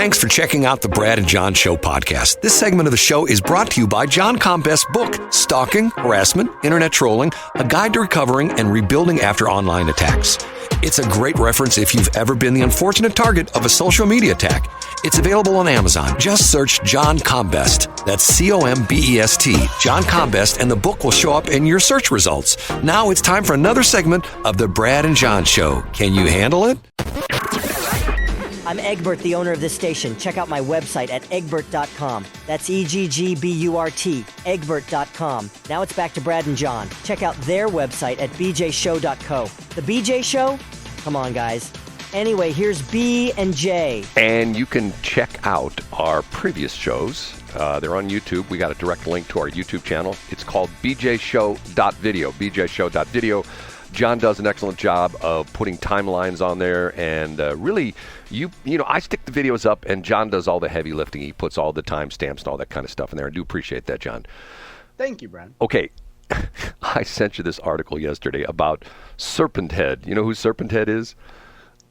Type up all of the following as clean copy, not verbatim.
Thanks for checking out the Brad and John Show podcast. This segment of the show is brought to you by John Combest's book, Stalking, Harassment, Internet Trolling, A Guide to Recovering and Rebuilding After Online Attacks. It's a great reference if you've ever been the unfortunate target of a social media attack. It's available on Amazon. Just search John Combest. That's C-O-M-B-E-S-T, John Combest, and the book will show up in your search results. Now it's time for another segment of the Brad and John Show. Can you handle it? I'm Egbert, the owner of this station. Check out my website at egbert.com. That's E-G-G-B-U-R-T, egbert.com. Now it's back to Brad and John. Check out their website at bjshow.co. The BJ Show? Come on, guys. Anyway, here's B and J. And you can check out our previous shows. They're on YouTube. We got a direct link to our YouTube channel. It's called bjshow.video, bjshow.video. John does an excellent job of putting timelines on there, and really, you know, I stick the videos up, and John does all the heavy lifting. He puts all the timestamps and all that kind of stuff in there. I do appreciate that, John. Thank you, Brad. Okay, I sent you this article yesterday about Serpent Head. You know who Serpent Head is?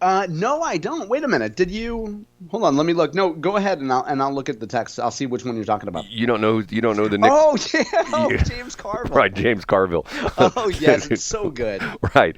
No, I don't. Wait a minute. Did you? Hold on. Let me look. No, go ahead and I'll look at the text. I'll see which one you're talking about. You don't know the nick. Oh yeah. Oh, James Carville. Right, James Carville. Oh yes, it's so good. Right.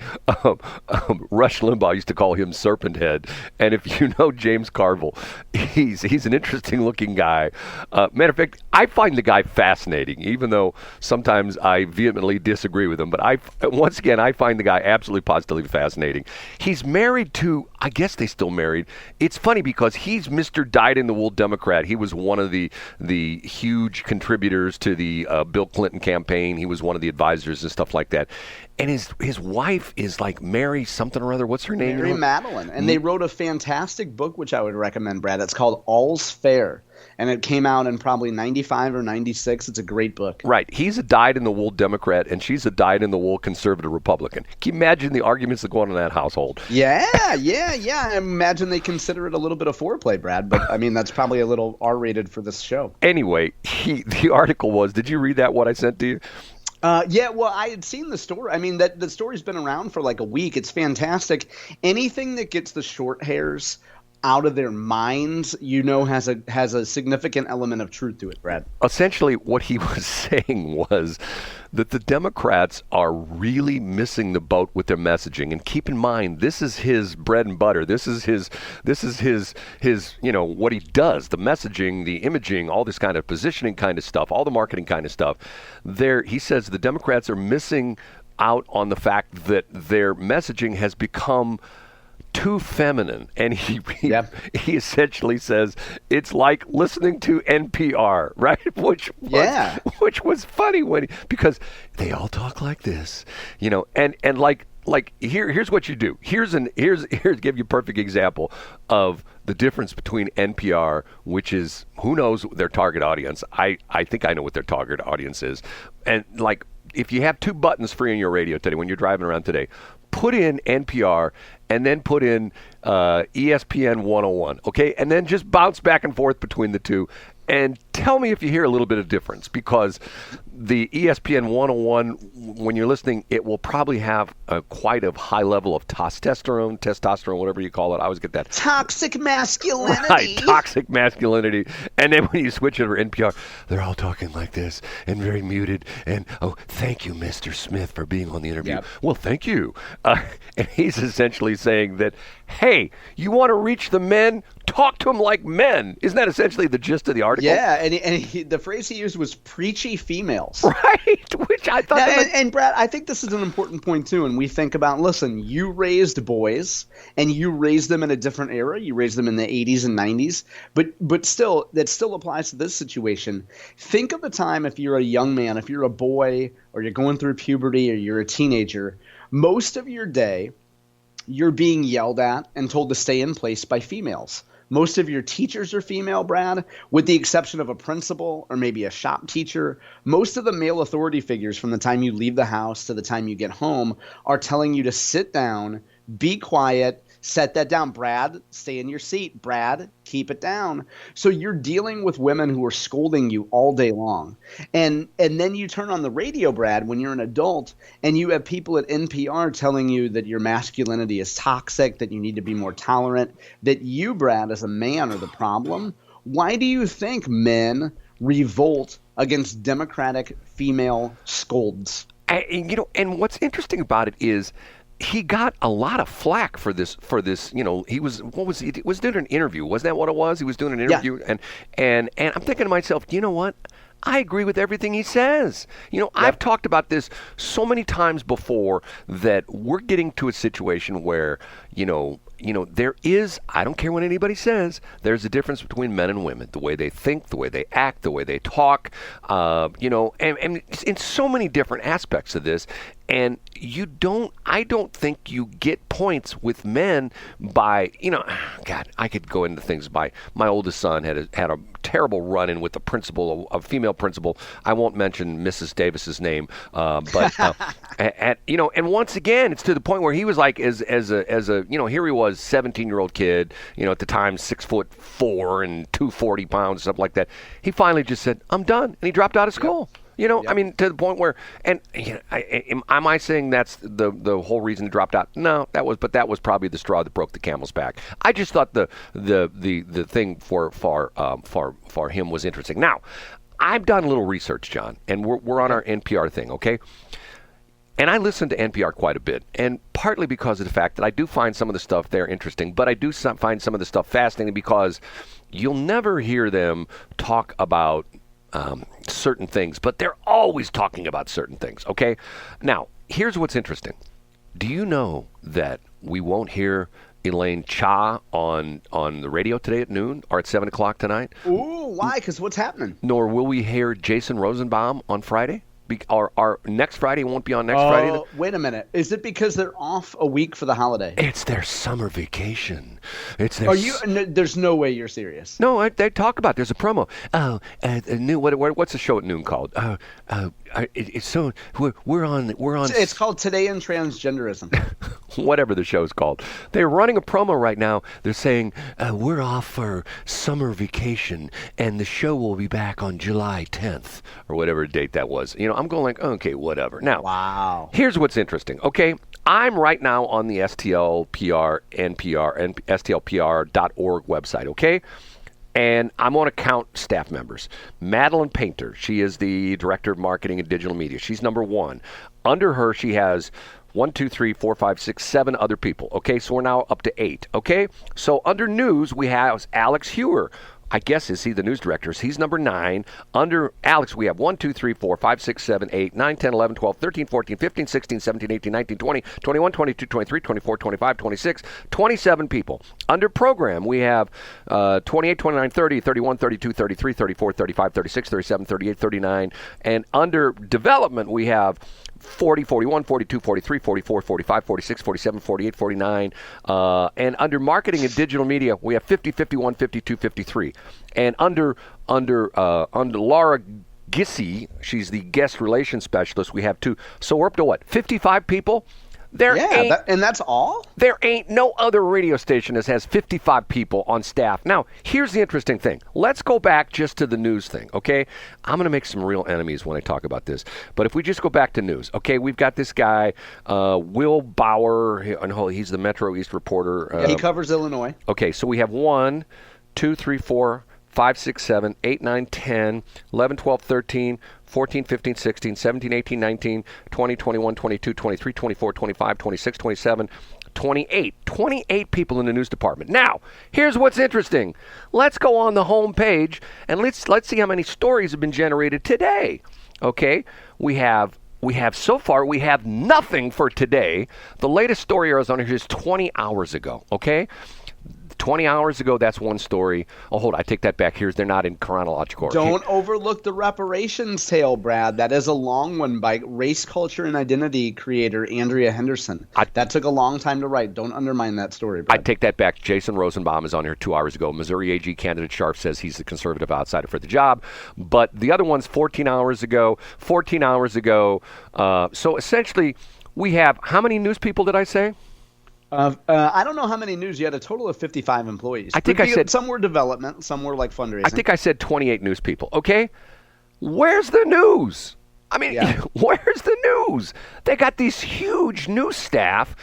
Rush Limbaugh used to call him Serpent Head, and if you know James Carville, he's an interesting looking guy. Matter of fact, I find the guy fascinating, even though sometimes I vehemently disagree with him. But I find the guy absolutely positively fascinating. He's married to, I guess they still married. It's funny because he's Mr. Dyed-in-the-wool Democrat. He was one of the huge contributors to the Bill Clinton campaign. He was one of the advisors and stuff like that. And his wife is like Mary something or other. What's her name? Mary Madeline. And they wrote a fantastic book, which I would recommend, Brad. It's called All's Fair. And it came out in probably 95 or 96. It's a great book. Right. He's a dyed-in-the-wool Democrat, and she's a dyed-in-the-wool conservative Republican. Can you imagine the arguments that go on in that household? Yeah. I imagine they consider it a little bit of foreplay, Brad. But, I mean, that's probably a little R-rated for this show. Anyway, the article was, did you read that, what I sent to you? Yeah, well, I had seen the story. I mean, the story's been around for like a week. It's fantastic. Anything that gets the short hairs out of their minds, you know, has a significant element of truth to it, Brad. Essentially, what he was saying was that the Democrats are really missing the boat with their messaging. And keep in mind, this is his bread and butter. This is his you know, what he does, the messaging, the imaging, all this kind of positioning kind of stuff, all the marketing kind of stuff. He says the Democrats are missing out on the fact that their messaging has become too feminine, and he essentially says it's like listening to NPR, right? Which was funny because they all talk like this, you know, and like here's what you do. Here's give you a perfect example of the difference between NPR, which is, who knows their target audience. I think I know what their target audience is, and like if you have two buttons free on your radio today when you're driving around today, put in NPR and then put in ESPN 101, okay? And then just bounce back and forth between the two and tell me if you hear a little bit of difference, because the ESPN 101, when you're listening, it will probably have quite a high level of testosterone, whatever you call it. I always get that. Toxic masculinity. Right, toxic masculinity. And then when you switch it over NPR, they're all talking like this and very muted. And, oh, thank you, Mr. Smith, for being on the interview. Yep. Well, thank you. And he's essentially saying that, hey, you want to reach the men? Talk to them like men. Isn't that essentially the gist of the article? Yeah, and the phrase he used was preachy females. Right, which I thought... And Brad, I think this is an important point, too, and we think about, listen, you raised boys, and you raised them in a different era. You raised them in the 80s and 90s, but still, that still applies to this situation. Think of a time if you're a young man, if you're a boy, or you're going through puberty, or you're a teenager, most of your day, you're being yelled at and told to stay in place by females. Most of your teachers are female, Brad, with the exception of a principal or maybe a shop teacher. Most of the male authority figures from the time you leave the house to the time you get home are telling you to sit down, be quiet, Set that down. Brad, stay in your seat. Brad, keep it down. So you're dealing with women who are scolding you all day long. And then you turn on the radio, Brad, when you're an adult, and you have people at NPR telling you that your masculinity is toxic, that you need to be more tolerant, that you, Brad, as a man are the problem. Why do you think men revolt against democratic female scolds? And what's interesting about it is he got a lot of flack for this. He was doing an interview. Wasn't that what it was? He was doing an interview, Yeah. and I'm thinking to myself, you know what? I agree with everything he says. I've talked about this so many times before that we're getting to a situation where, there is, I don't care what anybody says, there's a difference between men and women, the way they think, the way they act, the way they talk, and in so many different aspects of this. And I don't think you get points with men by, God, I could go into things by, my oldest son had a terrible run-in with the principal, a female principal. I won't mention Mrs. Davis's name, but and once again, it's to the point where he was like, as a here he was, 17-year-old kid, at the time 6'4" and 240 pounds, stuff like that. He finally just said, "I'm done," and he dropped out of school. I mean, to the point where, and am I saying that's the whole reason he dropped out? No, that was probably the straw that broke the camel's back. I just thought the thing for him was interesting. Now, I've done a little research, John, and we're on our NPR thing, okay? And I listen to NPR quite a bit, and partly because of the fact that I do find some of the stuff there interesting, but I do find some of the stuff fascinating because you'll never hear them talk about certain things, but they're always talking about certain things, okay? Now, here's what's interesting. Do you know that we won't hear Elaine Cha on the radio today at noon or at 7 o'clock tonight? Ooh, why? Because what's happening? Nor will we hear Jason Rosenbaum on Friday? Our next Friday won't be on next Friday. Wait a minute. Is it because they're off a week for the holiday? It's their summer vacation. It's their. Are you? There's no way you're serious. No, they talk about. There's a promo. What's the show at noon called? It's so we're on. It's called Today in Transgenderism. Whatever the show's called. They're running a promo right now. They're saying we're off for summer vacation, and the show will be back on July 10th or whatever date that was. I'm going like, okay, whatever. Now, wow. Here's what's interesting. Okay, I'm right now on the STLPR, NPR, and STLPR.org website. Okay. And I'm going to count staff members. Madeline Painter, she is the Director of Marketing and Digital Media. She's number one. Under her, she has 1, 2, 3, 4, 5, 6, 7 other people. Okay, so we're now up to 8. Okay, so under news, we have Alex Hewer. I guess is he the news director? He's number 9. Under Alex, we have 1, 2, 3, 4, 5, 6, 7, 8, 9, 10, 11, 12, 13, 14, 15, 16, 17, 18, 19, 20, 21, 22, 23, 24, 25, 26, 27 people. Under program, we have 28, 29, 30, 31, 32, 33, 34, 35, 36, 37, 38, 39. And under development, we have 40, 41, 42, 43, 44, 45, 46, 47, 48, 49. And under marketing and digital media, we have 50, 51, 52, 53. And under Laura Gissy, she's the guest relations specialist, we have 2. So we're up to what, 55 people? And that's all? There ain't no other radio station that has 55 people on staff. Now, here's the interesting thing. Let's go back just to the news thing, okay? I'm going to make some real enemies when I talk about this. But if we just go back to news, okay, we've got this guy, Will Bauer. He's the Metro East reporter. He covers Illinois. Okay, so we have 1, 2, 3, 4, 5, 6, 7, 8, 9, 10, 11, 12, 13, 14, 15, 16, 17, 18, 19, 20, 21, 22, 23, 24, 25, 26, 27, 28. 28 people in the news department. Now, here's what's interesting. Let's go on the home page and let's see how many stories have been generated today. Okay? We have so far, we have nothing for today. The latest story I was on here is 20 hours ago. Okay? 20 hours ago, that's one story. Oh, hold on. I take that back. They're not in chronological order. Don't overlook the reparations tale, Brad. That is a long one by race, culture, and identity creator Andrea Henderson. That took a long time to write. Don't undermine that story, Brad. I take that back. Jason Rosenbaum is on here 2 hours ago. Missouri AG candidate Scharf says he's the conservative outsider for the job. But the other one's 14 hours ago. So essentially, we have how many news people did I say? I don't know how many news. You had a total of 55 employees. I think I said some were development, some were like fundraising. I think I said 28 news people. Okay, where's the news? I mean, where's the news? They got these huge news staff.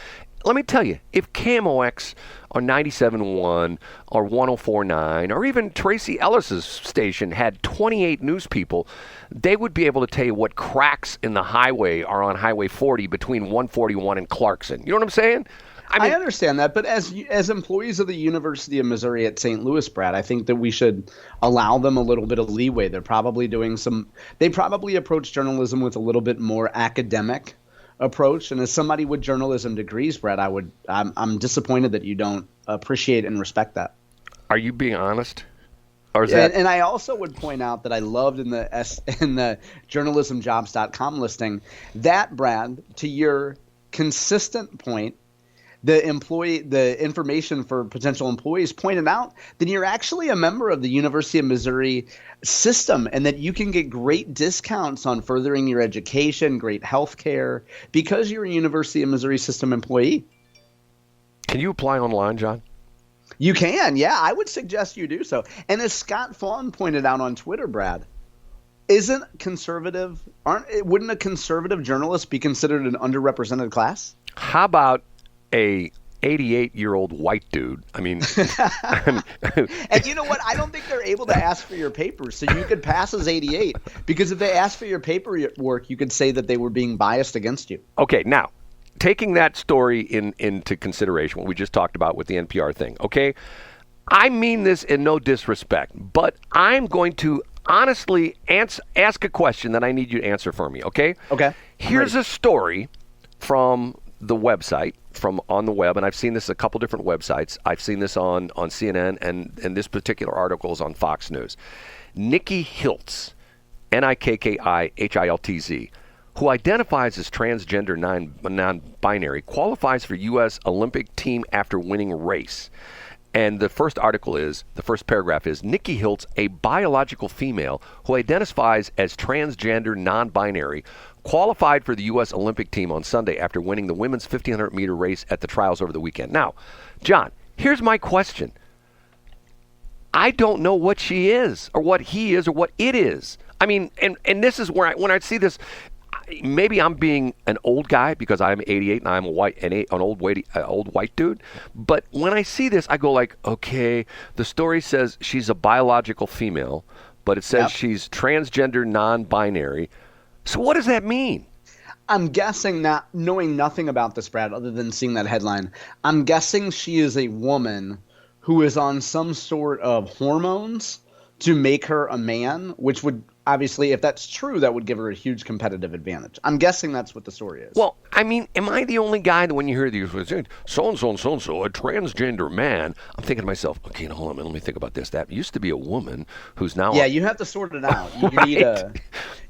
Let me tell you, if KMOX or 97.1 or 104.9 or even Tracy Ellis's station had 28 news people, they would be able to tell you what cracks in the highway are on Highway 40 between 141 and Clarkson. You know what I'm saying? I understand that, but as employees of the University of Missouri at St. Louis, Brad, I think that we should allow them a little bit of leeway. They're probably they probably approach journalism with a little bit more academic approach. And as somebody with journalism degrees, Brad, I'm disappointed that you don't appreciate and respect that. Are you being honest? Or is that... And I also would point out that I loved in the journalismjobs.com listing that, Brad, to your consistent point, the information for potential employees pointed out that you're actually a member of the University of Missouri system and that you can get great discounts on furthering your education, great health care, because you're a University of Missouri system employee. Can you apply online, John? You can, yeah. I would suggest you do so. And as Scott Fawn pointed out on Twitter, Brad, wouldn't a conservative journalist be considered an underrepresented class? How about a 88-year-old white dude? I mean, and you know what? I don't think they're able to ask for your papers, so you could pass as 88. Because if they asked for your paperwork, you could say that they were being biased against you. Okay, now, taking that story into consideration, what we just talked about with the NPR thing, okay? I mean this in no disrespect, but I'm going to honestly ask a question that I need you to answer for me, okay? Okay. Here's a story from the website, from on the web, and I've seen this a couple different websites. I've seen this on CNN, and this particular article is on Fox News. Nikki Hiltz, Nikkihiltz, who identifies as transgender non-binary, qualifies for U.S. Olympic team after winning race. And the first paragraph is, Nikki Hiltz, a biological female who identifies as transgender non-binary, qualified for the U.S. Olympic team on Sunday after winning the women's 1,500-meter race at the trials over the weekend. Now, John, here's my question. I don't know what she is or what he is or what it is. I mean, and this is where when I see this, maybe I'm being an old guy because I'm 88 and I'm an old white dude. But when I see this, I go like, okay, the story says she's a biological female, but it says she's transgender non-binary. So what does that mean? I'm guessing, not knowing nothing about this, Brad, other than seeing that headline, I'm guessing she is a woman who is on some sort of hormones to make her a man, which would obviously, if that's true, that would give her a huge competitive advantage. I'm guessing that's what the story is. Well, I mean, am I the only guy that when you hear these, so-and-so and so-and-so, a transgender man, I'm thinking to myself, okay, now hold on, let me think about this. That used to be a woman who's now... Yeah, you have to sort it out. You right. need a...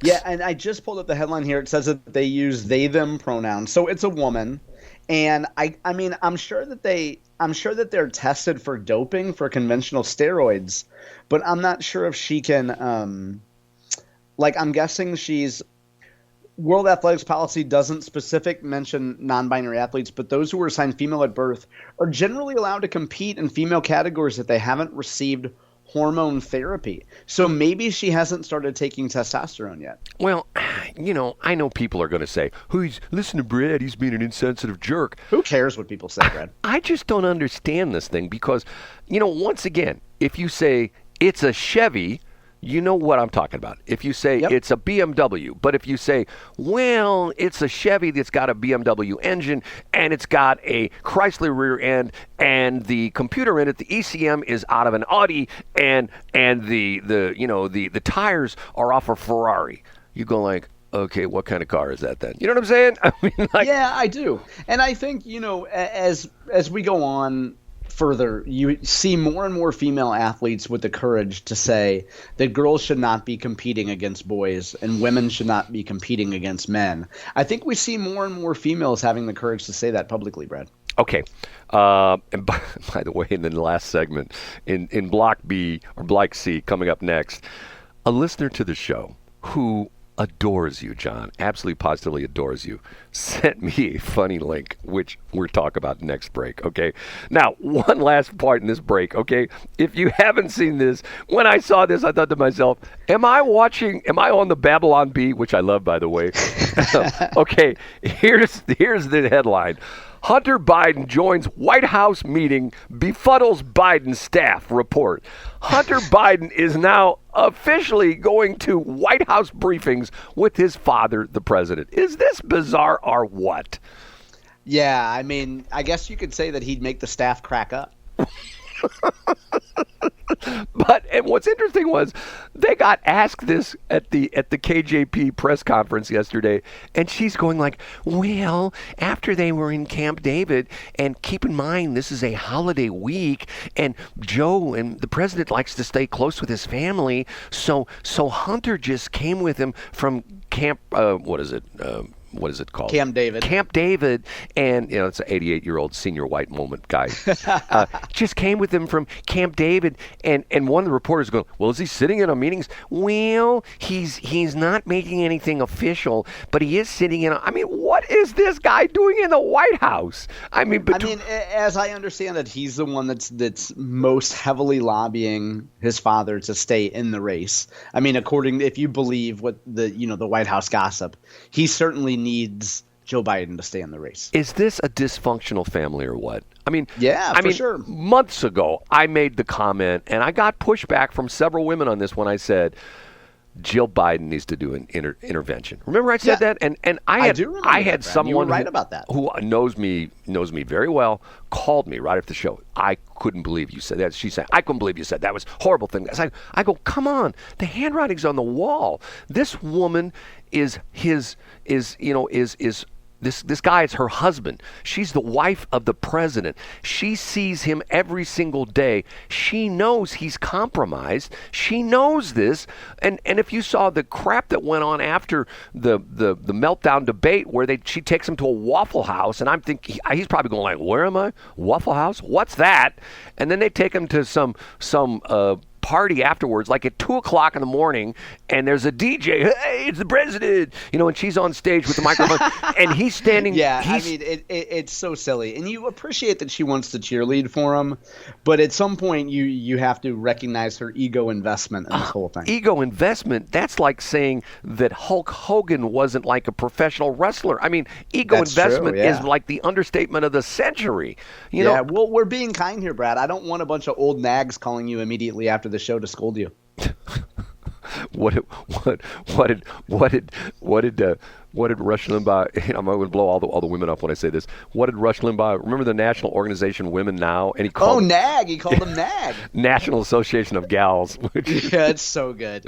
Yeah, and I just pulled up the headline here. It says that they use they, them pronouns. So it's a woman. And I mean, I'm sure that they're tested for doping for conventional steroids, but I'm not sure if she can, I'm guessing World Athletics policy doesn't mention non-binary athletes, but those who are assigned female at birth are generally allowed to compete in female categories if they haven't received hormone therapy. So maybe she hasn't started taking testosterone yet. Well, I know people are going to say, listen to Brad, he's being an insensitive jerk. Who cares what people say, Brad? I just don't understand this thing because, once again, if you say it's a Chevy, you know what I'm talking about. If you say it's a BMW, but if you say, well, it's a Chevy that's got a BMW engine and it's got a Chrysler rear end and the computer in it, the ECM is out of an Audi and the tires are off a Ferrari, you go like, okay, what kind of car is that then? You know what I'm saying? I mean, yeah, I do. And I think, as we go on further, you see more and more female athletes with the courage to say that girls should not be competing against boys and women should not be competing against men. I think we see more and more females having the courage to say that publicly, Brad. Okay. And by the way, in the last segment, in Block B or Block C coming up next, a listener to the show who adores you, John, absolutely positively adores you, sent me a funny link, which we'll talk about next break, okay? Now, one last part in this break, okay? If you haven't seen this, when I saw this, I thought to myself, am I on the Babylon Bee, which I love, by the way? Okay, here's the headline. Hunter Biden joins White House meeting, befuddles Biden staff, report. Hunter Biden is now officially going to White House briefings with his father, the president. Is this bizarre or what? Yeah, I mean, I guess you could say that he'd make the staff crack up. And what's interesting was they got asked this at the KJP press conference yesterday, and she's going like, well, after they were in Camp David, and keep in mind this is a holiday week, and Joe and the president likes to stay close with his family, so Hunter just came with him from Camp what is it called? Camp David. Camp David, and it's an 88-year-old senior white moment guy. Just came with him from Camp David, and one of the reporters going, well, is he sitting in on meetings? Well, he's not making anything official, but he is sitting in. I mean, what is this guy doing in the White House? I mean, as I understand it, he's the one that's most heavily lobbying his father to stay in the race. I mean, if you believe what the White House gossip, he certainly needs Joe Biden to stay in the race. Is this a dysfunctional family or what? I mean, for sure. Months ago, I made the comment, and I got pushback from several women on this when I said, Jill Biden needs to do an intervention. Remember I said that? And I had someone right about that. Who knows me very well, called me right after the show. I couldn't believe you said that. She said, I couldn't believe you said that. Was a horrible thing. I go, come on. The handwriting's on the wall. This woman is this guy is her husband. She's the wife of the president. She sees him every single day. She knows he's compromised. She knows this. And if you saw the crap that went on after the meltdown debate where she takes him to a Waffle House, and I'm thinking he's probably going like, where am I? Waffle House? What's that? And then they take him to some party afterwards, like at 2:00 in the morning, and there's a DJ. Hey, it's the president, and she's on stage with the microphone, and he's standing. Yeah, I mean, it's so silly, and you appreciate that she wants to cheerlead for him, but at some point, you have to recognize her ego investment in this whole thing. Ego investment. That's like saying that Hulk Hogan wasn't like a professional wrestler. I mean, that's investment true, yeah. is like the understatement of the century. Well, we're being kind here, Brad. I don't want a bunch of old nags calling you immediately after the show to scold you. What did Rush Limbaugh? I'm going to blow all the women up when I say this. What did Rush Limbaugh? Remember the National Organization Women Now, and he called NAG. He called them NAG. National Association of Gals. Yeah, it's so good.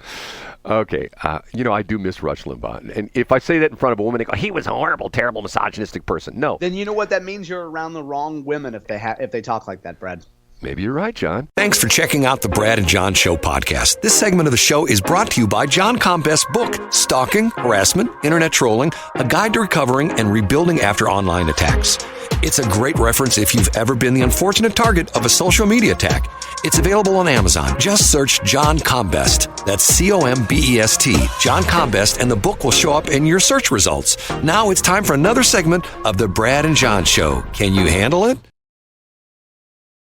Okay, I do miss Rush Limbaugh, and if I say that in front of a woman, they go, "He was a horrible, terrible, misogynistic person." No. Then you know what that means? You're around the wrong women if they talk like that, Brad. Maybe you're right, John. Thanks for checking out the Brad and John Show podcast. This segment of the show is brought to you by John Combest's book, Stalking, Harassment, Internet Trolling, A Guide to Recovering and Rebuilding After Online Attacks. It's a great reference if you've ever been the unfortunate target of a social media attack. It's available on Amazon. Just search John Combest. That's Combest, John Combest, and the book will show up in your search results. Now it's time for another segment of the Brad and John Show. Can you handle it?